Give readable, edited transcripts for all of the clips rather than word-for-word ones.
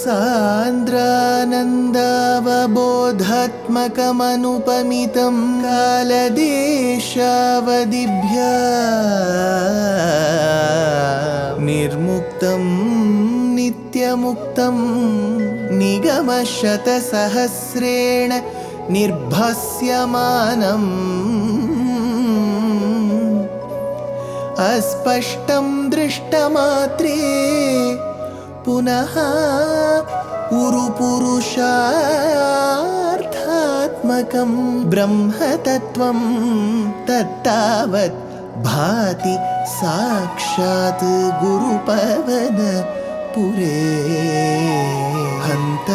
सान्द्रानन्दावबोधात्मकमनुपमितं कालदेशावदिभ्या निर्मुक्तं नित्यमुक्तं निगमशतसहस्रेण निर्भास्यमानम् अस्पष्टं दृष्टमात्रे पुनः उरुपुरुषार्थात्मकं ब्रह्मतत्त्वं तत्तावत् भाति साक्षात् गुरुपवनपुरे हन्त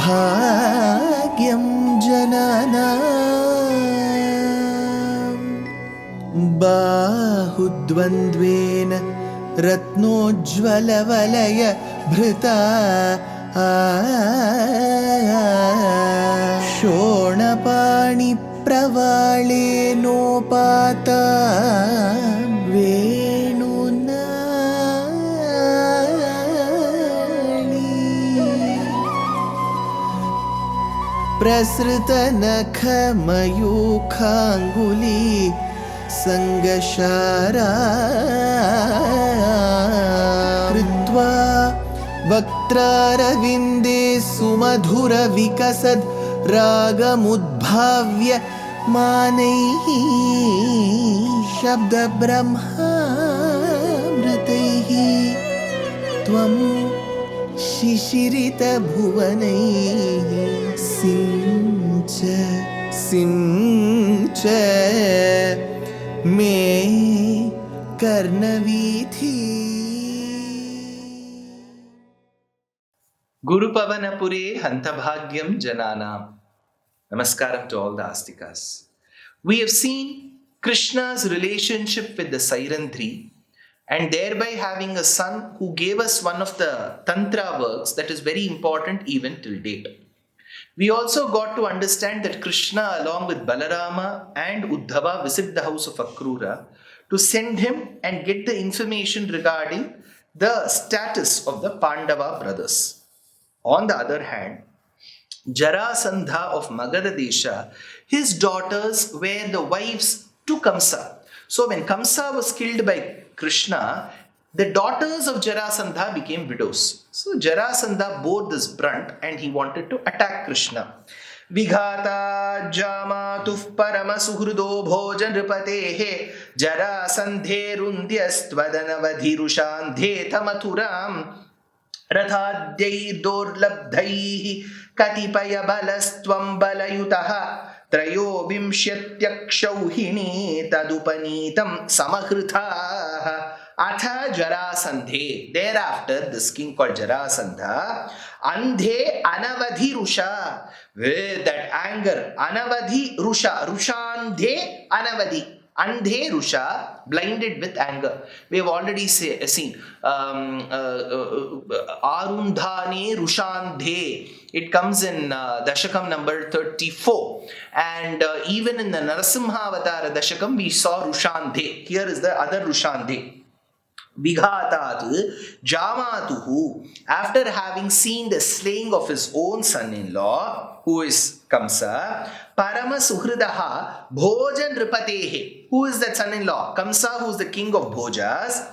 भाग्यं जनानां बाहुद्वन्द्वेन रत्नोज्ज्वलवलय भृता शोणपाणिप्रवाळेनोपाता वेणुनाळी प्रसृतनखमयूखाङ्गुली संगशारा कृत्वा वक्त्रारविन्दे सुमधुरविकसद् रागमुद्भाव्य मानैः शब्दब्रह्मामृतैः त्वं शिशिरितभुवनैः सिञ्च मे कर्णवीथि. Guru Pavanapure Hantabhagyam Jananam. Namaskaram to all the Astikas. We have seen Krishna's relationship with the Sairandri and thereby having a son who gave us one of the Tantra works that is very important even till date. We also got to understand that Krishna along with Balarama and Uddhava visit the house of Akrura to send him and get the information regarding the status of the Pandava brothers. On the other hand, Jarasandha of Magadha Desha, his daughters were the wives to Kamsa. So when Kamsa was killed by Krishna, the daughters of Jarasandha became widows. So Jarasandha bore this brunt and he wanted to attack Krishna. Vighata jamatuf paramasuhrudo bhojan ripatehe Jarasandhe rundyastvadanavadhirushandhe tamathuram Rathadhyai dorlabdhaihi katipaya balastvam balayutaha Trayo vimshatyakshauhini tadupanitam samahritha Atha Jarasandhe. Thereafter, this king called Jarasandha, Andhe Anavadhi Rusha, with that anger, Anavadhi Rusha, Rushanthe Anavadhi. Andhe Rusha, blinded with anger. We have already seen Arundhane Rushanthe. It comes in Dashakam number 34. And even in the Narasimha Dashakam, we saw Rushanthe. Here is the other Rushanthe. Vighatat Jamatuhu, after having seen the slaying of his own son-in-law, who is Kamsa, Paramasuhridaha Bhojan Ripatehe, who is that son-in-law? Kamsa, who is the king of Bhojas,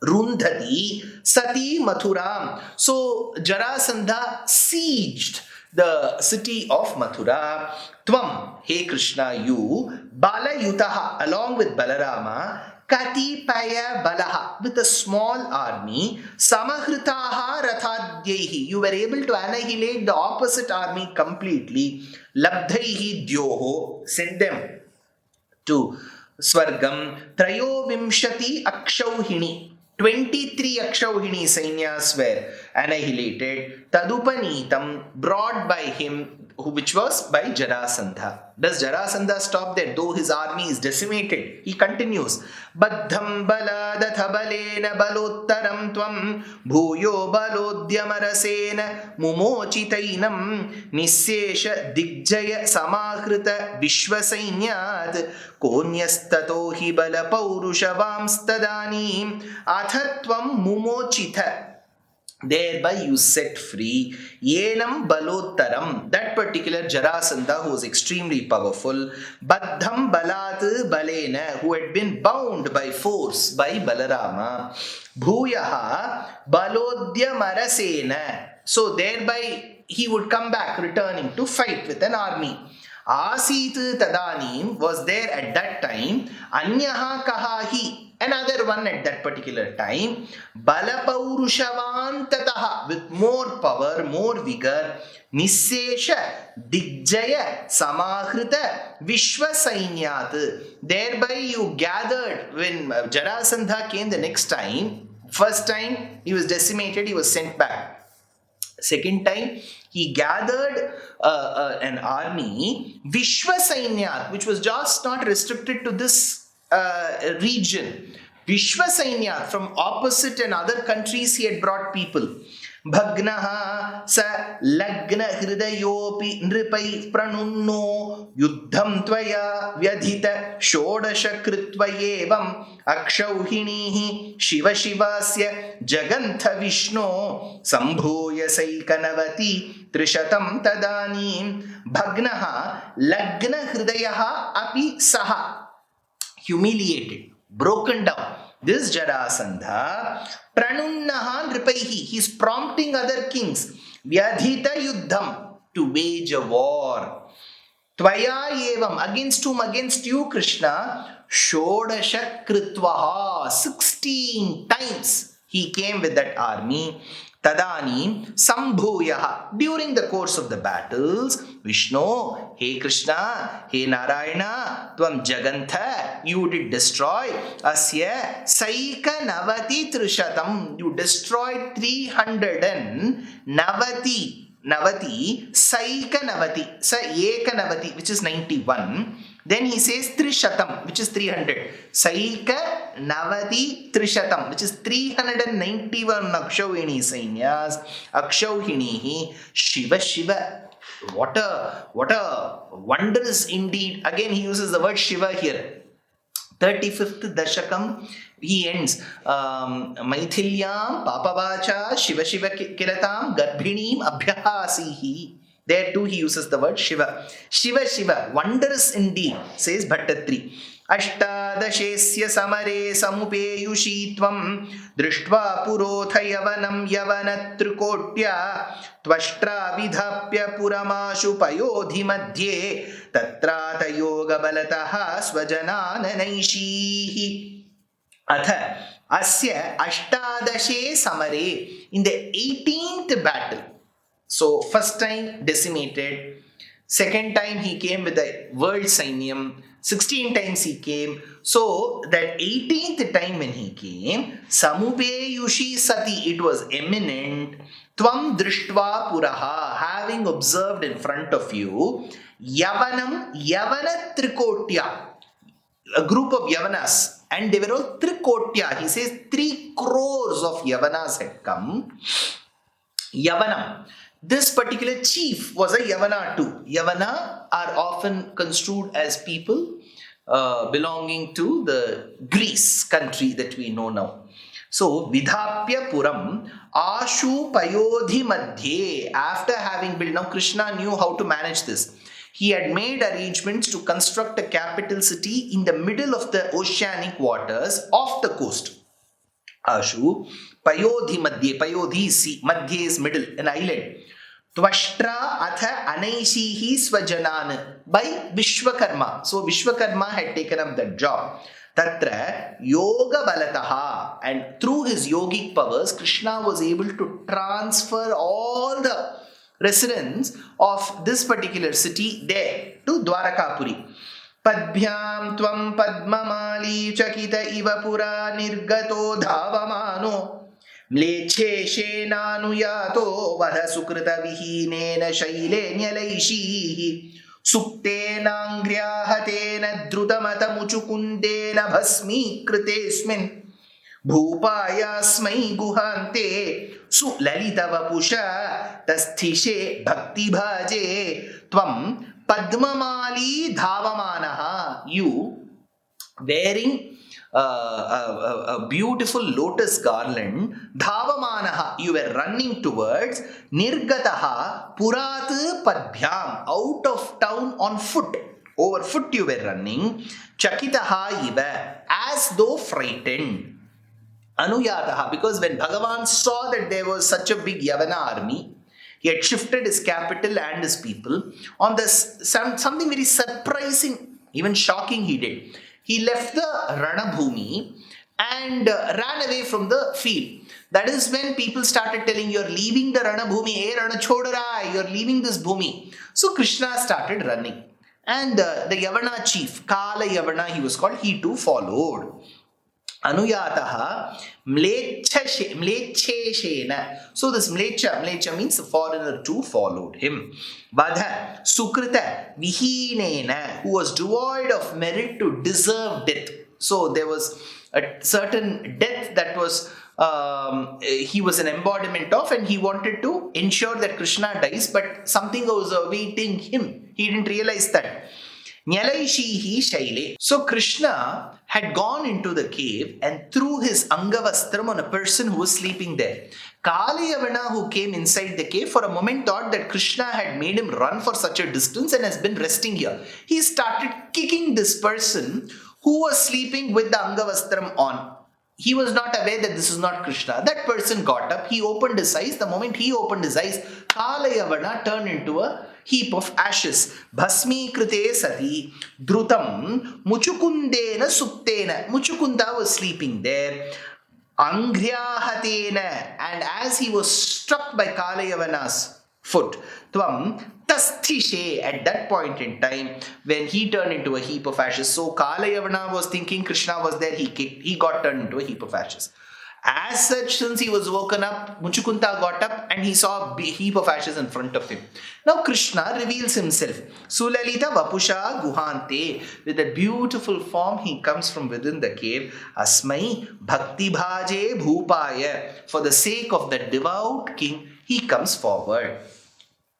Rundhati Sati Mathuram. So Jarasandha sieged the city of Mathura. Tvam, hey Krishna, you, Balayutaha, along with Balarama, Katipaya Balaha, with a small army, Samahritaha Rathadyehi, you were able to annihilate the opposite army completely. Labdhaihi Dyoho, send them to Swargam. Trayo Vimshati Akshauhini, 23 Akshauhini Sainyas were annihilated. Tadupanitam, brought by him, which was by Jarasandha. Does Jarasandha stop there? Though his army is decimated, he continues. Baddham baladatha balena balottaram tvam bhuyo balodhyamarasena mumochitainam nissesha digjaya samahrita vishwasainyad konyastato hi bala paurushavamstadanim athatvam mumochita. Thereby you set free. Yenam balottaram, that particular Jarasandha who was extremely powerful, Baddham balat balena, who had been bound by force by Balarama, Bhuyaha balodya marasena, so thereby he would come back returning to fight with an army. Asit tadanim, was there at that time, Anyaha kahahi, another one at that particular time, Balapurushavan tataha, with more power, more vigor, Nissesha Digjaya Samahrita Vishwasainyat. Thereby you gathered, when Jarasandha came the next time, first time he was decimated, he was sent back. Second time, he gathered an army, Vishwasainyat, which was just not restricted to this region. Vishwasainyat, from opposite and other countries he had brought people. Bhagnaha sa lagna hridayopi nripai pranunno yuddham tvaya vyadhita shodasha kritva evam akshauhinihi shiva shivasya jagantha vishno sambhuya saikanavati trishatam tadanim. Bhagnaha lagna hridayaha api saha, humiliated, broken down. This Jarasandha, Pranunnaha Nripaihi, he is prompting other kings, Vyadhita Yuddham, to wage a war. Tvaya Evam, against whom? Against you, Krishna. Shodasha Kritvaha, 16 times he came with that army. Tadani Sambhuyaha, during the course of the battles, Vishnu, hey Krishna, hey Narayana, Tvam Jagantha, you did destroy Asya Saika Navati Trishatam, you destroyed 390. Navati, Saika Navati, Sa Eka Navati, which is 91. Then he says Trishatam, which is 300. Saika Navati Trishatam, which is 391 Akshauhini Sainyas. Akshauhinihi Shiva Shiva. What a wondrous indeed. Again he uses the word Shiva here. 35th Dashakam, he ends Maithilyam Papavacha Shiva Shiva Kiratam Garbhinim Abhyahasihi. There too he uses the word Shiva. Shiva Shiva, wondrous indeed, says Bhaṭṭatiri. Ashtadashesya samare samupeyushi tvam drishtva purotha yavanam yavanatrikotya tvashtra vidhapya puramashu payodhi madhye tatrata yoga balataha svajananaishihi. Atha asya ashtadashe samare, in the 18th battle. So first time decimated, second time he came with the world Sainyam, 16 times he came. So that 18th time when he came, Samupeyushi Sati, it was imminent. Tvam Drishtva Puraha, having observed in front of you, Yavanam Yavana Trikotya, a group of Yavanas, and they were all Trikotya. He says 3 crores of Yavanas had come. Yavanam. This particular chief was a Yavana too. Yavana are often construed as people belonging to the Greece country that we know now. So, Vidhapya Puram Ashu Payodhi Madhye, after having built, now Krishna knew how to manage this. He had made arrangements to construct a capital city in the middle of the oceanic waters off the coast. Ashu Payodhi Madhye, Payodhi is sea, Madhye is middle, an island. Tvashtra atha anaishihi svajanan, by Vishwakarma. So Vishwakarma had taken up that job. Tatra yoga balataha, and through his yogic powers, Krishna was able to transfer all the residents of this particular city there to Dwarakapuri. Padbhyam tvam padmamali chakita iva pura nirgato dhavamano Mleche nanuyato vadha sukrita vihinena shailenyalaishihi suktena drutamata muchukundena bhasmi kritesmin bhupayasmai guhante su lalita vapusha tasthishe bhakti bhaje tvam padmamali dhavamanaha, you wearing a beautiful lotus garland. Dhavamanaha, you were running towards. Nirgataha purat padbhyam, out of town on foot. Over foot you were running. Chakitaha iva, as though frightened. Anuyataha, because when Bhagavan saw that there was such a big Yavana army, he had shifted his capital and his people on this, something very surprising, even shocking he did. He left the Ranabhumi and ran away from the field. That is when people started telling, you're leaving the Ranabhumi, hey Rana Chodara, you're leaving this Bhumi. So Krishna started running. And the Yavana chief, Kalayavana he was called, he too followed. Anuyataha mlecheshena. So this mlecha means the foreigner too followed him. Vadha sukrita vihinena, who was devoid of merit to deserve death. So there was a certain death that was he was an embodiment of, and he wanted to ensure that Krishna dies, but something was awaiting him. He didn't realize that. Nyalaishihi Shaile. So Krishna had gone into the cave and threw his Angavastram on a person who was sleeping there. Kalayavana, who came inside the cave, for a moment thought that Krishna had made him run for such a distance and has been resting here. He started kicking this person who was sleeping with the Angavastram on. He was not aware that this is not Krishna. That person got up, he opened his eyes. The moment he opened his eyes, Kalayavana turned into a heap of ashes. Bhasmi krite sati drutam muchukundena suptena. Muchukunda was sleeping there. Angryahatena, and as he was struck by Kalayavana's foot, tvam tasthishe, at that point in time when he turned into a heap of ashes. So Kalayavana was thinking Krishna was there, he got turned into a heap of ashes. As such, since he was woken up, Muchukunda got up and he saw a heap of ashes in front of him. Now Krishna reveals himself. Sulalita Vapusha Guhante. With a beautiful form, he comes from within the cave. Asmai Bhakti Bhaje Bhupaya. For the sake of the devout king, he comes forward.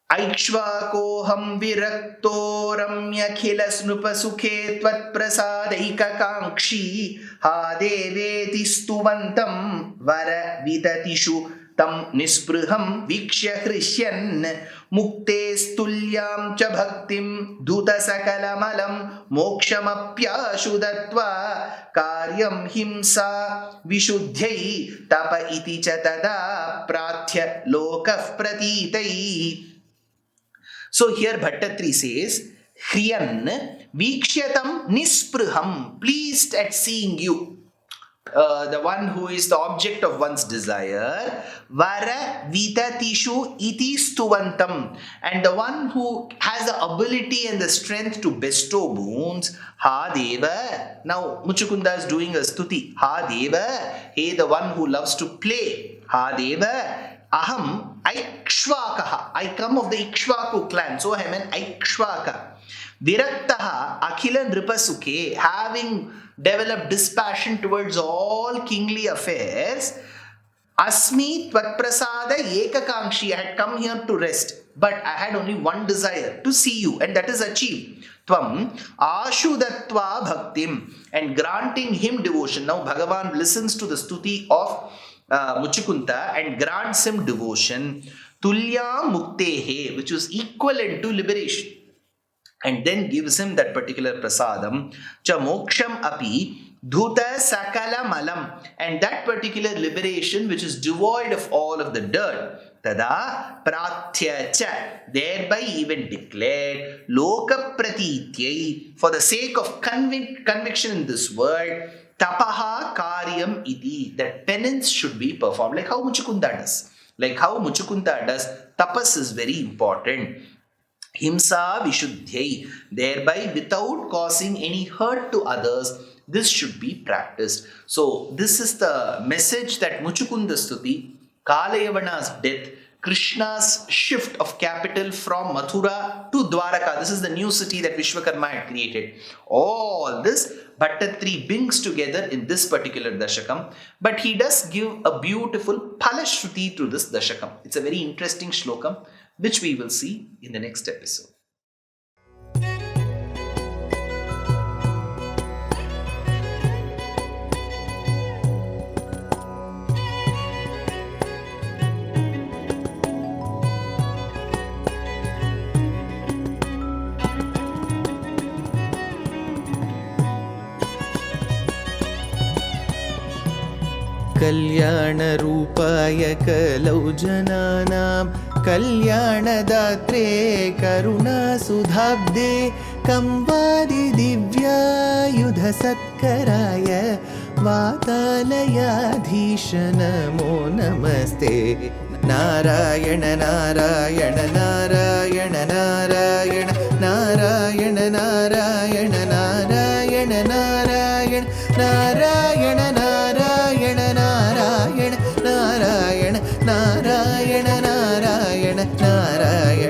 Aikshvakoham virakto ramyakhila snupasukhe tvat prasadaika kankshi ha deveti stuvantam vara vidatishu tam nispriham vikshya hrishyan mukte stulyam cha bhaktim dhuta sakalamalam mokshamapyashu datva karyam himsa vishuddhyai tapa iti cha tada prathya lokah pratitai. So here Bhaṭṭatiri says, Hriyan vikshyatam nispriham, pleased at seeing you. The one who is the object of one's desire. Vara vitatishu iti stuvantam, and the one who has the ability and the strength to bestow boons. Ha deva. Now Muchukunda is doing a stuti. Ha deva, hey, the one who loves to play. Ha deva. Aham Aikshvakaha, I come of the Ikshvaku clan, so I am an Aikshvaka. Viraktaha Akhila Nripasuke, having developed dispassion towards all kingly affairs. Asmi Tvatprasada Ekakankshi, I had come here to rest, but I had only one desire, to see you, and that is achieved. Tvam Ashudatva Bhaktim, and granting him devotion. Now Bhagavan listens to the stuti of Muchukunda and grants him devotion. Tulya Muktehe, which was equivalent to liberation, and then gives him that particular prasadam. Cha moksham api dhuta sakala malam, and that particular liberation which is devoid of all of the dirt. Tada prathya cha, thereby even declared loka pratityai, for the sake of conviction in this world. Tapaha karyam iti, that penance should be performed, like how Muchukunda does. Like how Muchukunda does, tapas is very important. Himsa vishuddhyai, thereby without causing any hurt to others, this should be practiced. So this is the message that Muchukunda Stuti, Kalayavana's death, Krishna's shift of capital from Mathura to Dwaraka. This is the new city that Vishwakarma had created. All this Bhaṭṭatiri brings together in this particular Dashakam, but he does give a beautiful Palashruti to this Dashakam. It's a very interesting Shlokam, which we will see in the next episode. कल्याणरूपाय कलौ जनानां कल्याणदात्रे करुणासुधाब्दे कंवादिदिव्यायुधसत्कराय वातालयाधीश नमो नमस्ते। नारायण नारायण नारायण नारायण नारायण नारायण नारायण नारायण नारायण नारायण नारायण नारायण नारायण नारायण नारायण